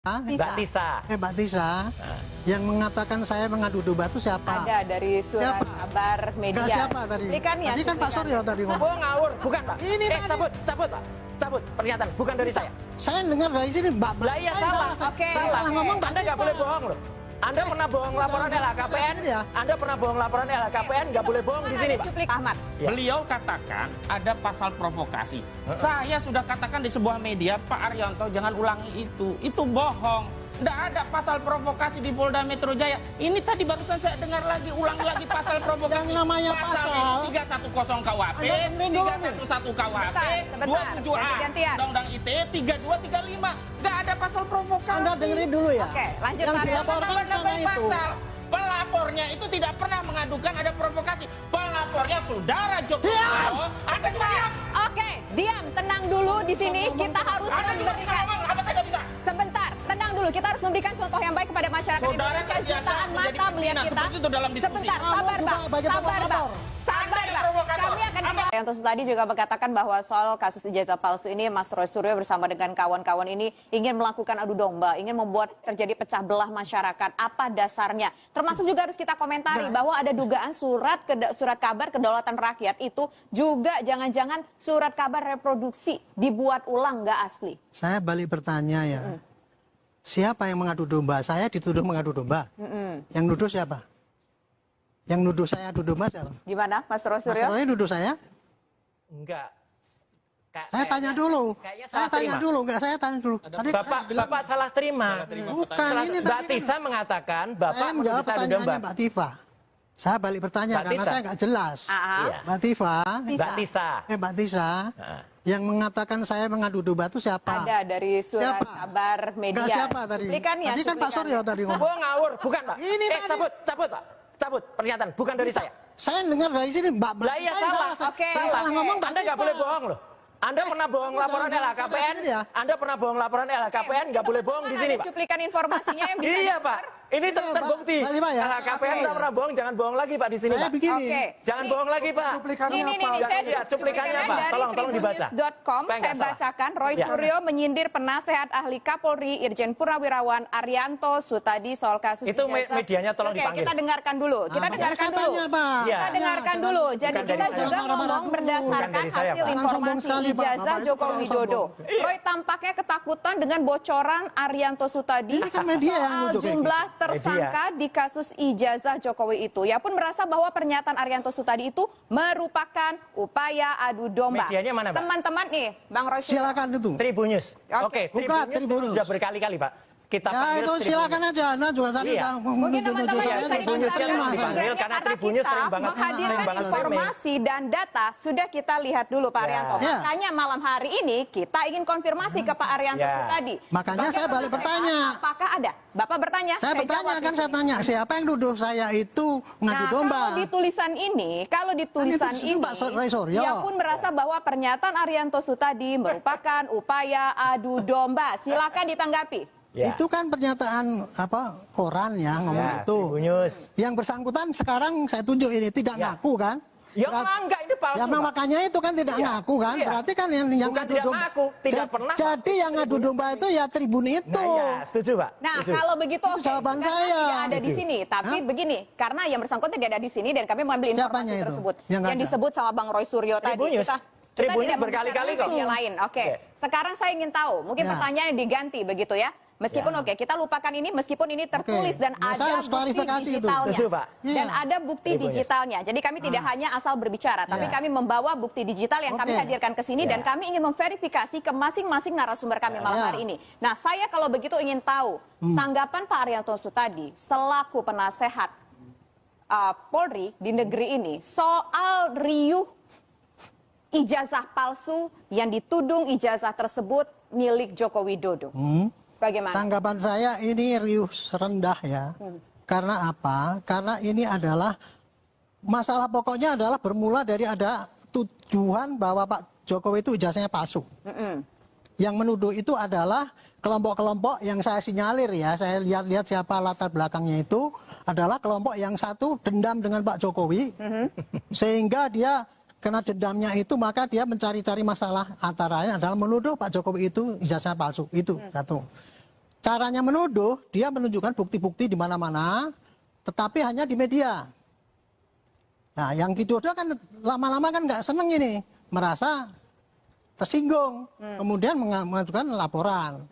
Mbak Tisa. Mbak Tisa, yang mengatakan saya mengadu domba itu siapa? Ada dari surat kabar media. Enggak, siapa tadi? Tadi kan Pak Suryo tadi ngomong. Oh, ngawur, bukan Pak. Ini tadi. Cabut Pak. Cabut pernyataan, bukan dari saya. Saya dengar dari sini Mbak. Lah iya salah. Oke. Salah ngomong, Mbak Anda nggak boleh bohong loh. Anda pernah bohong laporan LHKPN? Anda pernah bohong laporan LHKPN? Nggak boleh bohong di sini, Pak. Ahmad. Beliau katakan ada pasal provokasi. Saya sudah katakan di sebuah media, Pak Arianto jangan ulangi itu. Itu bohong. Tidak ada pasal provokasi di Polda Metro Jaya. Ini tadi barusan saya dengar lagi, ulangi lagi pasal provokasi. Yang namanya pasal 310 KUHP, 311 KUHP, 27A, Undang-Undang ITE, 3235. Nggak ada pasal provokasi. Anda dengerin dulu ya. Oke, lanjut. Yang dilaporkan sama itu. Pelapornya itu tidak pernah mengadukan ada provokasi. Pelapornya saudara Joko Widodo. Anda cuma diam. Oke, diam, tenang dulu di sini. Kita harus Anda juga bisa memberikan. ngomong, apa saya nggak bisa? Sebentar, tenang dulu. Kita harus memberikan contoh yang baik kepada masyarakat Saudara Indonesia. terbiasa Jutaan menjadi mata melihat pimpinan kita. seperti itu dalam diskusi. Sebentar, sabar Bang. Sabar Bang. Sabar Bang. Kami akan dengar. Arianto tadi juga mengatakan bahwa soal kasus ijazah palsu ini Mas Roy Suryo bersama dengan kawan-kawan ini ingin melakukan adu domba, ingin membuat terjadi pecah belah masyarakat. Apa dasarnya? Termasuk juga harus kita komentari bahwa ada dugaan surat kabar kedaulatan rakyat itu juga jangan-jangan surat kabar reproduksi dibuat ulang nggak asli. Saya balik bertanya ya. Siapa yang mengadu domba? Saya dituduh mengadu domba. Yang nuduh siapa? Yang nuduh saya adu domba siapa? Gimana, Mas Roy Mas Suryo? Roy nuduh saya? Enggak. Saya tanya dulu. Saya tanya dulu. Enggak, saya tanya dulu. Tadi Bapak salah terima. bukan ini Mbak tadi Tisa mengatakan Bapak saya menjawab menuduh saya adu domba. pertanyaannya Mbak Tifa. Saya balik bertanya Mbak karena Tisa. saya nggak jelas. Iya. Mbak Tifa, Mbak Tisa. Mbak Tisa, yang mengatakan saya mengadu domba itu siapa? Ada dari surat Siapa? kabar media. Enggak, siapa tadi? Cuplikannya, Tadi kan Pak Suryo tadi ngomong. Oh, ngawur, bukan Pak. Ini tadi. Cabut Pak. Cabut pernyataan, bukan dari saya. Saya dengar dari sini Mbak. Lah iya salah. Oke. Saya salah ngomong Mbak Anda nggak Tifa. boleh bohong loh. Anda pernah bohong laporan LHKPN? Anda pernah bohong laporan LHKPN? Nggak boleh bohong di sini, Ada Pak. cuplikan informasinya yang bisa Iya, Pak. Ini Iya, Pak. terbukti. Mbak Tifa ya. LHKPN nggak pernah bohong, jangan bohong lagi Pak di sini, Saya Pak. begini. Oke. Jangan bohong lagi, Pak. Ini Jangan lihat cuplikannya apa? dari Tolong dibaca. tribunnews.com Supaya saya nggak salah. bacakan. Roy Ya. Suryo menyindir penasehat ahli Kapolri Irjen Purnawirawan Arianto Sutadi soal kasus Itu ijazah. medianya tolong Oke, dipanggil. kita dengarkan dulu. Kita makanya dengarkan saya dulu. tanya, Pak. Iya. Kita dengarkan dulu. Jadi Bukan dari kita saya. juga Marah-marah ngomong dulu. berdasarkan Bukan dari saya, hasil Pak. Jangan sombong informasi sekali, Pak. ijazah Bapak itu Joko terlalu Widodo. sombong. Roy tampaknya ketakutan dengan bocoran Arianto Sutadi Ini kan media yang soal nuduh kayak jumlah gitu. tersangka di kasus ijazah Jokowi itu. Ia pun merasa bahwa pernyataan Arianto Sutadi itu merupakan upaya adu domba. Medianya mana, Pak? Teman-teman nih, Bang Roy Suryo. Silakan itu. Tribunnews. Oke. Oke, Buka, Tribunnews Tribunnews. sudah berkali-kali, Pak. Kita Ya panggil itu silakan Tribunnews. aja. Nah juga saya Iya. udah Mungkin teman-teman Iya, bisa Tribunnews dipanggil kan dipanggil karena Tribunnews kita sering banget menghadirkan streaming. informasi dan data sudah kita lihat dulu Pak Ya. Arianto. Ya. Makanya malam hari ini kita ingin konfirmasi ke Pak Arianto Ya. Sutadi. Makanya saya balik bertanya. Apakah ada? Bapak bertanya. Saya bertanya jawab kan di saya sini. tanya siapa yang nuduh saya itu ngadu Nah, domba. kalau di tulisan ini, itu Pak Roy Suryo. dia pun merasa bahwa pernyataan Arianto Sutadi merupakan upaya adu domba. Silakan ditanggapi. Ya. Itu kan pernyataan koran ya ngomong Ya, itu. Tribunnews. Yang bersangkutan sekarang saya tunjuk ini tidak Ya. ngaku kan? Ya Berat- enggak, ini palsu, Ya Pak. makanya itu kan tidak Iya. ngaku kan? Iya. Berarti kan yang Bukan ngadu tidak domba. ngaku, tidak pernah. Jadi yang ngadu domba itu ya Tribun itu. Nah, ya, setuju, Pak. Nah, Setuju. kalau begitu Itu oke, jawaban karena saya. tidak ada di Setuju. sini. Tapi begini, karena yang bersangkutan tidak ada di sini dan kami mengambil informasi Siapanya itu? tersebut Yang yang ada? disebut sama Bang Roy Suryo tadi. Tribunnews. Kita Tribunnews tidak berkali-kali membicarakan kok. media lain. Oke. Oke. Sekarang saya ingin tahu, mungkin Ya. pertanyaannya diganti begitu ya. Meskipun Ya. oke, kita lupakan ini meskipun ini tertulis dan Ya, saya ada harus bukti klarifikasi itu. digitalnya. Setuju, Pak. Dan Iya. ada bukti Tribunnews. digitalnya. Jadi kami tidak hanya asal berbicara, tapi Iya. kami membawa bukti digital yang kami Oke. hadirkan ke sini Ya. dan kami ingin memverifikasi ke masing-masing narasumber kami malam Ya. hari ini. Nah, saya kalau begitu ingin tahu tanggapan Pak Arianto Sutadi selaku penasehat Polri di negeri ini soal riuh ijazah palsu yang ditudung ijazah tersebut milik Joko Widodo. Bagaimana? Tanggapan saya ini riuh rendah ya. Karena apa? Karena ini adalah masalah pokoknya adalah bermula dari ada tujuan bahwa Pak Jokowi itu ijazahnya palsu. Yang menuduh itu adalah kelompok-kelompok yang saya sinyalir ya, saya lihat-lihat siapa latar belakangnya itu adalah kelompok yang satu dendam dengan Pak Jokowi, sehingga dia kena dendamnya itu maka dia mencari-cari masalah, antaranya adalah menuduh Pak Jokowi itu ijazah palsu, itu satu. caranya menuduh, dia menunjukkan bukti-bukti di mana-mana, tetapi hanya di media. Nah, yang dituduh kan lama-lama kan nggak seneng ini, merasa tersinggung, kemudian mengajukan laporan.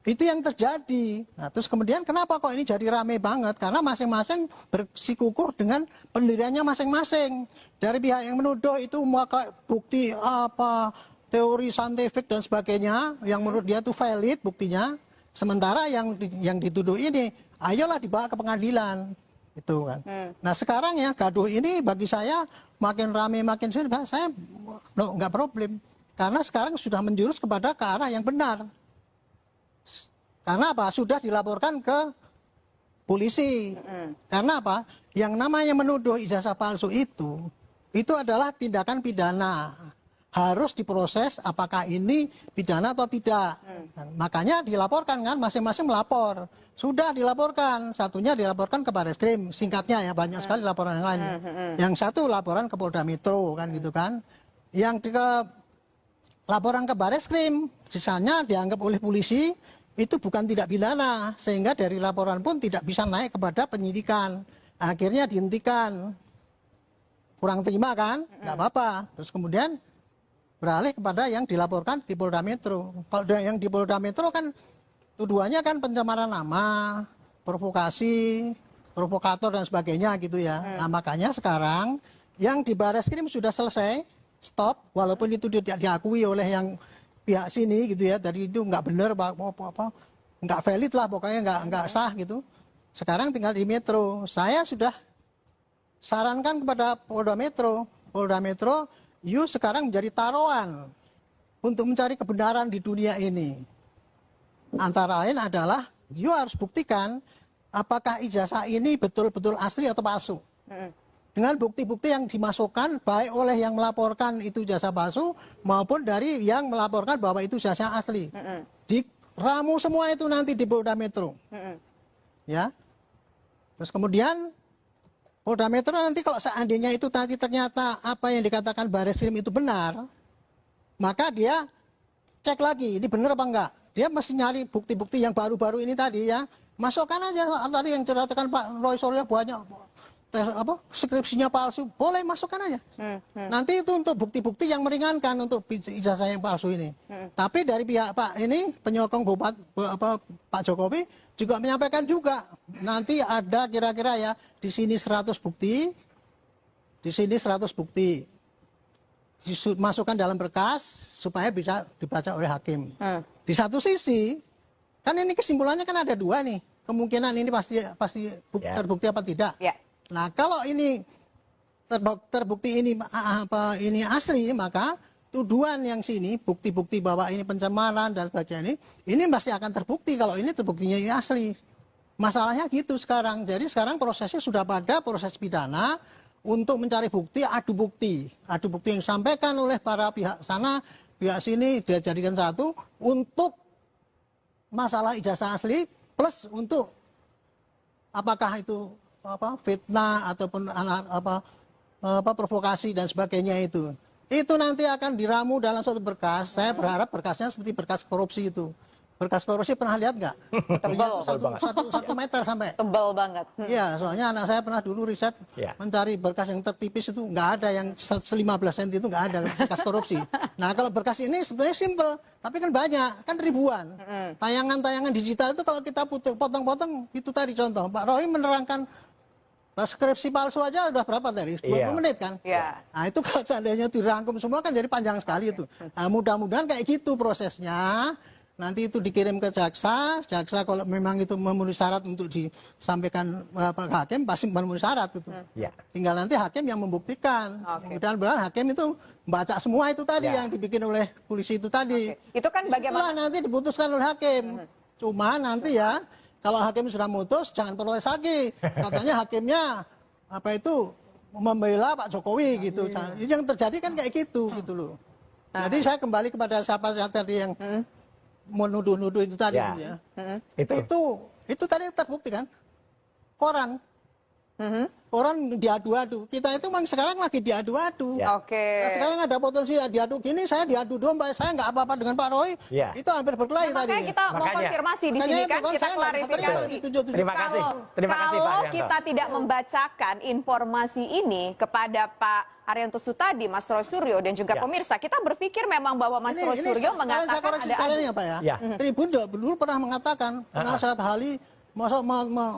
Itu yang terjadi. Nah, terus kemudian kenapa kok ini jadi rame banget? Karena masing-masing bersikukuh dengan pendiriannya masing-masing. Dari pihak yang menuduh itu maka bukti apa, teori saintifik dan sebagainya, yang menurut dia itu valid buktinya. Sementara yang dituduh ini, ayolah dibawa ke pengadilan. Itu kan. Nah sekarang ya gaduh ini bagi saya makin rame makin sulit, saya nggak problem. Karena sekarang sudah menjurus kepada ke arah yang benar. Karena apa? Sudah dilaporkan ke polisi. Karena apa? Yang namanya menuduh ijazah palsu itu adalah tindakan pidana. Harus diproses apakah ini pidana atau tidak. Makanya dilaporkan kan, masing-masing melapor. Sudah dilaporkan, satunya dilaporkan ke Barreskrim, singkatnya ya, banyak sekali laporan yang lain. Yang satu laporan ke Polda Metro kan gitu kan. Yang laporan ke Barreskrim, sisanya dianggap oleh polisi itu bukan tidak pidana, sehingga dari laporan pun tidak bisa naik kepada penyidikan. Akhirnya dihentikan. Kurang terima kan? Nggak apa-apa. Terus kemudian beralih kepada yang dilaporkan di Polda Metro. Yang di Polda Metro kan tuduhannya kan pencemaran nama, provokasi, provokator dan sebagainya gitu ya. Nah makanya sekarang yang di Barreskrim sudah selesai, stop, walaupun itu tidak diakui oleh yang pihak sini gitu ya, dari itu nggak benar apa nggak valid lah pokoknya nggak sah gitu. Sekarang tinggal di Metro. Saya sudah sarankan kepada Polda Metro, you sekarang menjadi taruhan untuk mencari kebenaran di dunia ini. Antara lain adalah you harus buktikan apakah ijazah ini betul-betul asli atau palsu. Dengan bukti-bukti yang dimasukkan baik oleh yang melaporkan itu ijazah palsu maupun dari yang melaporkan bahwa itu ijazah asli. Diramu semua itu nanti di Polda Metro. Ya. Terus kemudian Polda Metro nanti kalau seandainya itu nanti ternyata apa yang dikatakan Barreskrim itu benar, maka dia cek lagi ini benar apa enggak. Dia mesti nyari bukti-bukti yang baru-baru ini tadi ya. Masukkan aja tadi yang ceritakan Pak Roy Suryo banyak skripsinya palsu, boleh masukkan aja. Nanti itu untuk bukti-bukti yang meringankan untuk ijazah yang palsu ini. Tapi dari pihak Pak ini penyokong Pak Jokowi juga menyampaikan juga nanti ada kira-kira ya di sini 100 bukti, di sini 100 bukti dimasukkan dalam berkas supaya bisa dibaca oleh hakim. Di satu sisi kan ini kesimpulannya kan ada dua nih, kemungkinan ini pasti terbukti apa tidak. Nah, kalau ini terbukti ini asli, maka tuduhan yang sini, bukti-bukti bahwa ini pencemaran dan sebagainya ini masih akan terbukti kalau ini terbuktinya ini asli. Masalahnya gitu sekarang. Jadi sekarang prosesnya sudah pada proses pidana untuk mencari bukti, adu bukti. Adu bukti yang disampaikan oleh para pihak sana, pihak sini dia jadikan satu untuk masalah ijazah asli plus untuk apakah itu fitnah ataupun provokasi dan sebagainya itu nanti akan diramu dalam suatu berkas. Saya berharap berkasnya seperti berkas korupsi itu. Berkas korupsi pernah lihat nggak? Tebal. Satu meter sampai. Tebal banget. Iya, soalnya anak saya pernah dulu riset mencari berkas yang tertipis itu nggak ada, yang 15 cm itu nggak ada berkas korupsi. Nah kalau berkas ini sebetulnya simple, tapi kan banyak, kan ribuan. Tayangan-tayangan digital itu kalau kita potong-potong itu tadi contoh. Pak Roy menerangkan skripsi palsu aja udah berapa tadi? 20 menit kan? Nah itu kalau seandainya dirangkum semua kan jadi panjang sekali itu. Nah, mudah-mudahan kayak gitu prosesnya. Nanti itu dikirim ke jaksa kalau memang itu memenuhi syarat untuk disampaikan ke hakim pasti memenuhi syarat itu. Tinggal nanti hakim yang membuktikan. Mudah-mudahan hakim itu baca semua itu tadi yang dibikin oleh polisi itu tadi. Itu kan bagaimana nanti diputuskan oleh hakim. Cuma nanti ya kalau hakim sudah mutus, jangan protes lagi. Katanya hakimnya membela Pak Jokowi gitu. Ini yang terjadi kan kayak gitu loh. Jadi saya kembali kepada siapa tadi yang menuduh-nuduh itu tadi ya. Itu tadi terbukti kan? Koran. Orang diadu-adu. Kita itu memang sekarang lagi diadu-adu. Ya. Oke. Nah, sekarang ada potensi diadu gini, saya diadu domba, saya nggak apa-apa dengan Pak Roy. Ya. Itu hampir berkelahi Nah, tadi. makanya kita mau Makanya. konfirmasi di Makanya sini itu kan, kita saya nggak klarifikasi. Terima kasih. Terima kasih Pak Kalau Arianto. kita tidak membacakan informasi ini kepada Pak Arianto Sutadi, Mas Roy Suryo dan juga Ya. pemirsa, kita berpikir memang bahwa Mas Roy Suryo saya mengatakan koreksi ada sekalian adu. ya Pak ya. Ya. Tribun dulu pernah mengatakan, penasehat ahli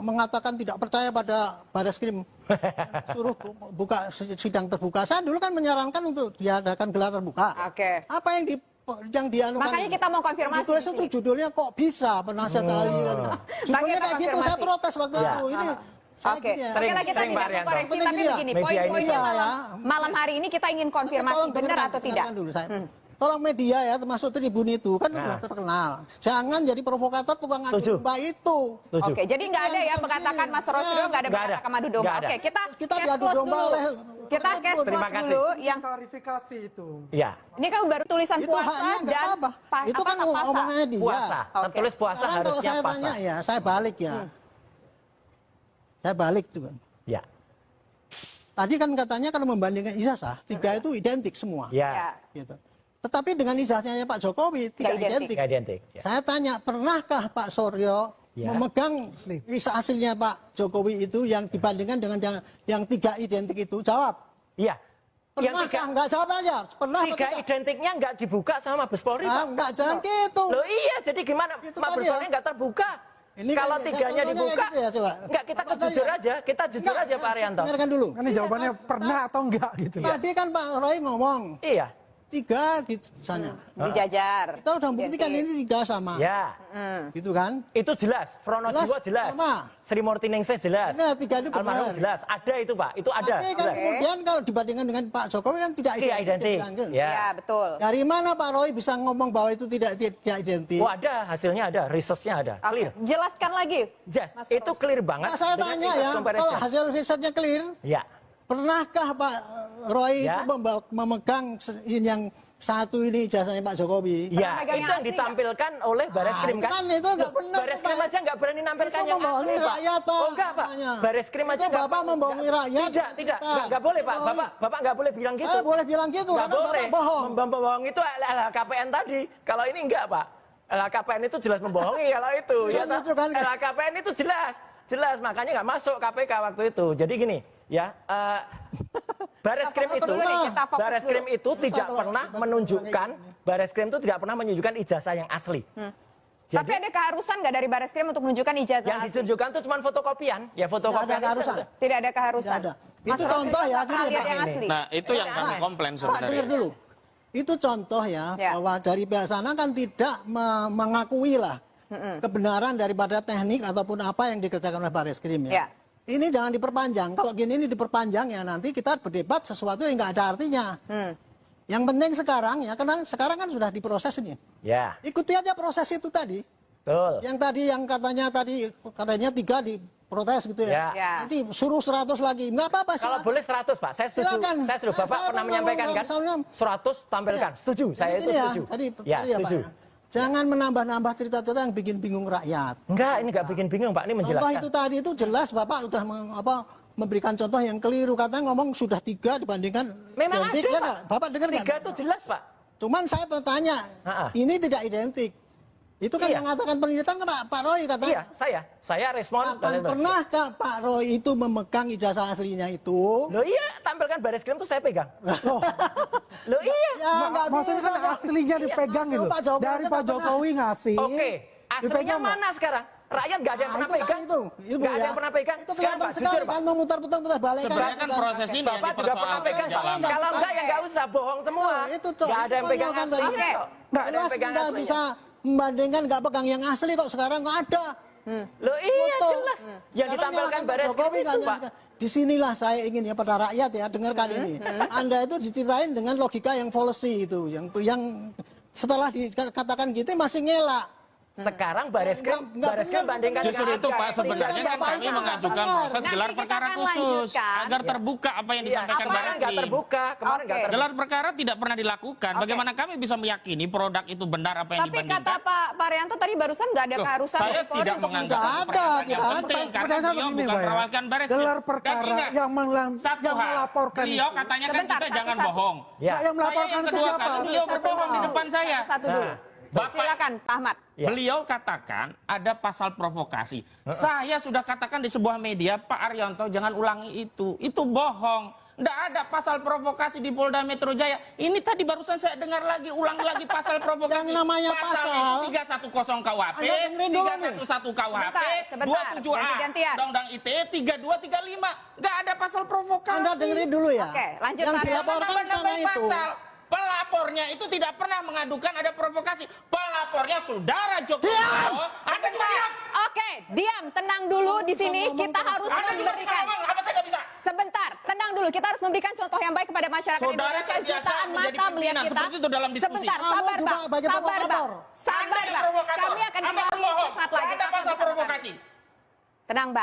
mengatakan tidak percaya pada Bareskrim suruh buka sidang terbuka. Saya dulu kan menyarankan untuk diadakan gelar terbuka. Oke. Apa yang dianukan? Makanya kita mau konfirmasi Itu di sini. judulnya kok bisa penasehat ahli. Judulnya kita kayak gitu, konfirmasi. saya protes waktu Ya. itu. Ini Oke, saya oke lah kita sering, tidak Pak Arianto. mengkoreksi, Penting tapi gini ya, begini, media poin-poinnya ini ya. malam hari ini kita ingin konfirmasi Tolong benar dengarkan, atau tidak. dengarkan dulu saya. Tolong media ya, termasuk Tribun itu kan sudah terkenal. Jangan jadi provokator tukang adu Setuju. domba itu. Setuju. Oke, jadi nggak ada ya Yang mengatakan sini. Mas Roy Suryo nggak ada Nggak ada. mengatakan adu domba. Nggak ada. Oke, kita Kita case diadu close domba dulu. oleh Kita case Terima close kasih. dulu yang klarifikasi itu. Ya. ini kan baru tulisan Itu puasa haknya nggak dan apa. Itu kan puasa. omongannya dia. Puasa. Oke. Tertulis puasa Sekarang kalau harusnya saya puasa. tanya ya, saya balik ya. Saya balik tuh. Ya. Tadi kan katanya kalau membandingkan ijazah, tiga itu identik semua. Ya. Gitu. Tetapi dengan ijazahnya Pak Jokowi tidak identik. identik. Nggak identik. Ya. Saya tanya, pernahkah Pak Suryo Ya. memegang ijazah aslinya Pak Jokowi itu yang dibandingkan dengan yang tiga identik itu? Jawab. Iya. Yang Pernahkah? tiga, Enggak, jawab aja. Pernah atau tiga tidak? identiknya nggak dibuka sama Mabes Polri, Ah, Pak. enggak, jangan gitu. Loh iya, jadi gimana? Itu Mabes tadi ya. Polri nggak terbuka. Ini Kalau kan ya, tiganya contohnya dibuka, kayak gitu ya, coba. nggak kita Apa jujur tadi? aja, kita jujur Enggak, aja Pak Arianto. Dengarkan dulu. Ini jawabannya pernah atau enggak gitu. Tadi kan Pak Roy ngomong, Iya. tiga di sana. Dijajar. Kita udah buktikan Identik. ini tiga sama. Ya. Gitu kan? Itu jelas. Fronojiwo Jelas, jelas. sama. Sri Mortiningsih jelas. Nah, tiga itu benar. Almarhum jelas. Ada itu Pak. Itu ada. Tapi kan Jelas. kemudian kalau dibandingkan dengan Pak Jokowi kan tidak Iya, identik. dibilang. Ya. Ya, betul. Dari mana Pak Roy bisa ngomong bahwa itu tidak identik? Oh ada, hasilnya ada, researchnya ada. Oke, Clear. jelaskan lagi. Yes, Mas itu clear banget. Nah, saya dengan tanya index ya, kalau comparison. hasil risetnya clear, Ya. pernahkah Pak Roy Ya. itu memegang ini yang satu ini ijazahnya Pak Jokowi? Ya, megang itu yang yang asli ditampilkan oleh Bareskrim itu kan? kan itu nggak benar, Bareskrim Pak. aja nggak berani nampilkan Itu yang membohongi asli, Pak. rakyat, Pak. Oh enggak, Pak. Namanya. Bareskrim aja Itu nggak Bapak membohongi rakyat. Tidak. Kita. Nggak boleh, Pak. Membohongi. Bapak nggak boleh bilang gitu. Boleh bilang gitu, Nggak karena boleh. Bapak bohong. Membohong itu LHKPN tadi. Kalau ini enggak, Pak. LHKPN itu jelas membohongi kalau itu. Iya, Ya, lucu kan? LHKPN itu jelas. Makanya nggak masuk KPK waktu itu. Jadi gini, ya. Bareskrim Kita itu, fokus dulu nih, kita fokus Bareskrim dulu. itu tidak kalau pernah kita menunjukkan, Bareskrim itu tidak pernah menunjukkan ijazah yang asli. Tapi ada keharusan nggak dari Bareskrim untuk menunjukkan ijazah Yang asli? ditunjukkan itu cuma fotokopian. Ya fotokopian. Nggak ada itu keharusan. udah. Tidak ada keharusan. Tidak ada. Mas Itu Roy contoh Suryo ya, nggak pernah gini, lihat Pak, yang ini. asli. Nah, itu yang kami komplain Pak, sebenarnya. dengar dulu. Itu contoh ya, Ya. bahwa dari pihak sana kan tidak mengakui lah kebenaran daripada teknik ataupun apa yang dikerjakan oleh Bareskrim ya. Ya. Ini jangan diperpanjang. Kalau gini ini diperpanjang ya nanti kita berdebat sesuatu yang nggak ada artinya. Yang penting sekarang ya, karena sekarang kan sudah diproses ini. Ya, Ikuti aja proses itu tadi. betul. Yang tadi yang katanya 3 diprotes gitu ya. Ya. Nanti suruh 100 lagi. Nggak apa-apa. Kalau silakan. boleh 100, Pak. Saya setuju. Silakan. Saya setuju. Bapak Saya pernah mau menyampaikan ngomong, kan? misalnya. 100 tampilkan. Iya. Setuju. Saya Jadi itu gini ya, setuju. tadi Ya, tadi setuju. Pak, jangan menambah-nambah cerita-cerita yang bikin bingung rakyat. Enggak, ini enggak bikin bingung, Pak. Ini Contoh menjelaskan. itu tadi itu jelas Bapak sudah memberikan contoh yang keliru. Katanya ngomong sudah 3 dibandingkan Memang identik, ada, ya Pak. nggak? Bapak dengar nggak? 3 itu jelas, Pak. Cuman saya bertanya, ini tidak identik. Itu kan Iya. yang mengatakan penelitian kan Pak Roy katanya. Iya, saya respon. Kapan pernahkah Pak Roy itu memegang ijazah aslinya itu? Loh iya, tampilkan Bareskrim tuh saya pegang. Loh iya. Ya, nggak Maksudnya bisa, kan Pak. aslinya dipegang Iya, gitu. Pak Jokowi Dari nggak Pak pernah. Jokowi ngasih. Oke, aslinya dipegang nggak? mana sekarang? Rakyat nggak ada yang pernah Nah, itu pegang. kan itu Nggak ada yang pernah pegang. Itu Sekarang, kelihatan Pak, sekali jujur, Pak. kan memutar-putar balik Sebenarnya kan proses ini yang Bapak juga pernah pegang. dipersoalkan. Kalau enggak ya enggak usah bohong semua. Itu, Cok. Nggak ada yang Itu pegang konyol kan aslinya tadi. kok. Nggak ada yang Jelas pegang nggak aslinya. bisa membandingkan nggak pegang yang asli kok sekarang nggak ada. Loh iya Foto. jelas. Yang Sekarang ditampilkan nyalakan Pak Bareskrim Jokowi itu, kan, Pak. Disinilah saya ingin ya pada rakyat ya dengarkan ini. Anda itu diceritain dengan logika yang fallacy itu, yang setelah dikatakan gitu masih ngelak. Sekarang Bareskrim bandingkan Justru dengan itu harga. Pak, sebenarnya kan kami mengajukan proses Nanti gelar kita perkara akan khusus lanjutkan. agar terbuka apa yang Iya, disampaikan kemarin nggak Bareskrim. terbuka, kemarin nggak Oke. terbuka. Gelar perkara tidak pernah dilakukan. Oke. Bagaimana kami bisa meyakini produk itu benar apa yang Tapi dibandingkan? kata Pak Arianto tadi barusan nggak ada Loh, keharusan saya dari Polri tidak untuk menganggap Tidak itu ada, pernyataan tidak yang ada. penting karena Pertanyaan saya beliau begini, bukan Pak, ya. perwakilan Bareskrim. Gelar Dan perkara ingat, yang hal, melaporkan beliau itu. katanya kan Sebentar, kita jangan satu-satu. bohong. Ya. Pak, yang Saya melaporkan yang itu kedua siapa? kali beliau Satu berbohong di dulu. depan saya. Satu dulu. Bapak- Silakan, Pak Ahmad. Ya. Beliau katakan ada pasal provokasi. Saya sudah katakan di sebuah media, Pak Arianto jangan ulangi itu. Itu bohong. Tidak ada pasal provokasi di Polda Metro Jaya. Ini tadi barusan saya dengar lagi, ulang lagi pasal provokasi. Yang namanya Pasalnya pasal. itu 310 KUHP, Anda dengerin dulu nih. 311 KUHP, Sebentar, 27A, ganti-gantian. Undang-Undang ITE 3235. Nggak ada pasal provokasi. Anda dengerin dulu ya. Oke, lanjut, Yang Pak. dilaporkan Nambah-nambah sana itu. pasal. Pelapornya itu tidak pernah mengadukan ada provokasi. Pelapornya saudara Joko Widodo. Anda juga diam. Oke, diam, tenang dulu di sini. Kita harus Anda juga bisa memberikan. ngomong, apa saya nggak bisa? Sebentar, tenang dulu. Kita harus memberikan contoh yang baik kepada masyarakat Saudara Indonesia. terbiasa Jutaan menjadi mata melihat pimpinan, kita. seperti itu dalam diskusi. Sebentar, Kamu sabar juga Bang. bagi Sabar Bang. provokator. Sabar Anda yang Bang. provokator. Kami akan Anda kembali pembohong. sesaat Nggak lagi. ada pasal provokasi. Tenang Bang.